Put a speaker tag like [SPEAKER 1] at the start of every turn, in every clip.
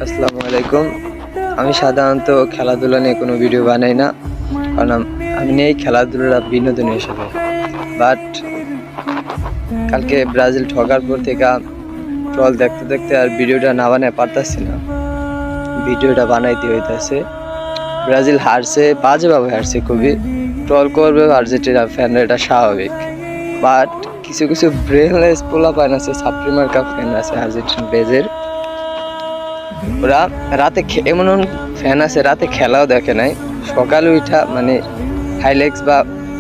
[SPEAKER 1] আসসালামু আলাইকুম। আমি সাধারণত খেলাধুলা নিয়ে কোনো ভিডিও বানাই না, কারণ আমি নেই খেলাধুলা বিনোদন হিসেবে। বাট কালকে ব্রাজিল ঠকার পর থেকে ট্রল দেখতে দেখতে আর ভিডিওটা না বানায় পারতাছি না, ভিডিওটা বানাইতে হইতেছে। ব্রাজিল হারছে, বাজেভাবে হারছে, খুবই ট্রল করবে আর্জেন্টিনা ফ্যানরা, এটা স্বাভাবিক। বাট কিছু কিছু ব্রেনলেস পোলাপান আছে, সাপ্রিমার কাপ ফ্যান আছে আর্জেন্টিনা পেজের, ওরা রাতে এমন ফ্যান আছে রাতে খেলাও দেখে নাই, সকালে উঠা মানে হাইলাইটস বা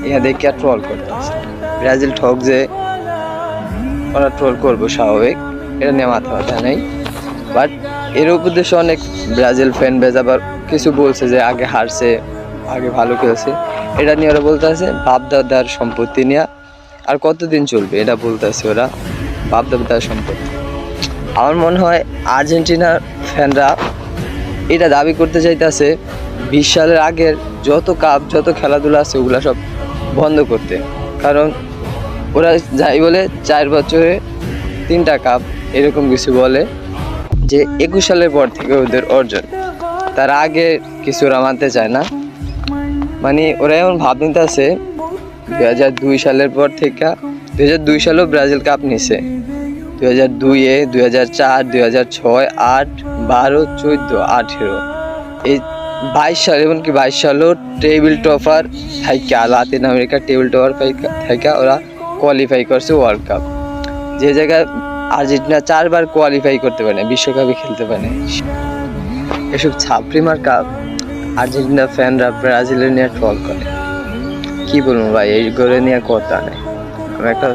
[SPEAKER 1] ইহা দেখে ট্রল করতেছে। ব্রাজিল ঠক যে ওরা ট্রল করবো স্বাভাবিক, এটা নিয়ে মাথা ব্যথা নেই। বাট এর উদ্দেশ্যে অনেক ব্রাজিল ফ্যান বেজ আবার কিছু বলছে যে আগে হারছে, আগে ভালো খেলছে, এটা নিয়ে ওরা বলতে আছে বাপ দাদার সম্পত্তি নিয়ে আর কতদিন চলবে, এটা বলতে আছে ওরা বাপ দাদার সম্পত্তি। আমার মনে হয় আর্জেন্টিনার ফ্যানরা এটা দাবি করতে চাইতেছে 20 সালের আগের যত কাপ যত খেলাধুলা আছে ওগুলা সব বন্ধ করতে। কারণ ওরা যাই বলে 4 বছরে 3টা কাপ এরকম কিছু বলে, যে 21 সালের পর থেকে ওদের অর্জন, তার আগে কিছু ওরা মানতে চায় না। মানে ওরা এমন ভাব নিতে আছে 2002 সালের পর থেকে, 2002 সালেও ব্রাজিল কাপ নিছে, 2002-এ, 2004, 2006, 8, 12, 14, 18, এই 22 সাল, এমনকি 22 সালেও টেবিল টপার থাইকা লাতিন আমেরিকার টেবিল টপার থাইকা ওরা কোয়ালিফাই করছে ওয়ার্ল্ড কাপ, যে জায়গায় আর্জেন্টিনা 4 বার কোয়ালিফাই করতে পারে না, বিশ্বকাপে খেলতে পারে না। এসব ছাপড়িমার কাপ আর্জেন্টিনা ফ্যানরা ব্রাজিলের নিয়ে ট্রল করে। কি বলবো ভাই, এই করে নিয়ে কথা নেই। আমি একটা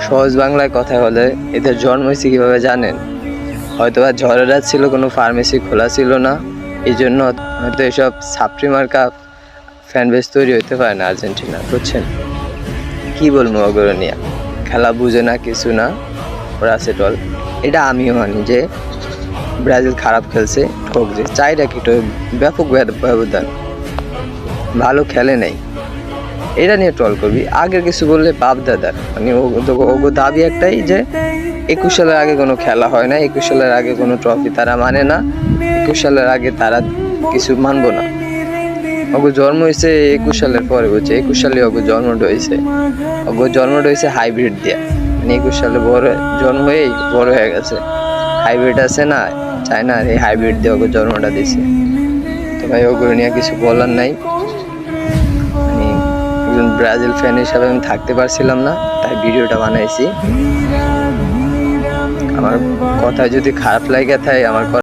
[SPEAKER 1] সহজ বাংলায় কথা বলে, এদের জন্ম হয়েছে কীভাবে জানেন? হয়তো বা ঝড়ের রাত ছিল, কোনো ফার্মেসি খোলা ছিল না, এই জন্য হয়তো এসব সাপ্রিমার কাপ ফ্যান বেস তৈরি হইতে পারে না আর্জেন্টিনা, বুঝছেন? কী বলবো অগ্রণীয়, খেলা বুঝে না, কিছু না, ওরা আছে টল। এটা আমিও মানি যে ব্রাজিল খারাপ খেলছে, ঠক যে চাইটা কি ব্যাপক ব্যবধান, ভালো খেলে নেই, এটা নিয়ে ট্রল করবি। আগের কিছু বললে বাপ দাদার, মানে ও দাবি একটাই যে 21 সালের আগে কোনো খেলা হয় না, 21 সালের আগে কোনো ট্রফি তারা মানে না, 21 সালের আগে তারা কিছু মানবো না। ওগো জন্ম হয়েছে 21 সালের পরে, বলছে 21 সালে ওগো জন্মটা হয়েছে, ওগো জন্মটা হয়েছে হাইব্রিড দিয়া, মানে 21 সালে বড় জন্ম হয়েই বড় হয়ে গেছে। হাইব্রিড আছে না চায়না, এই হাইব্রিড দিয়ে ওগো জন্মটা দিছে। তো ভাই ওগুলো নিয়ে কিছু বলার নাই। একজন ব্রাজিল ফ্যান হিসাবে আমি থাকতে পারছিলাম না, তাই ভিডিওটা বানাইছি। আমার কথা যদি খারাপ লাগে থাকে আমার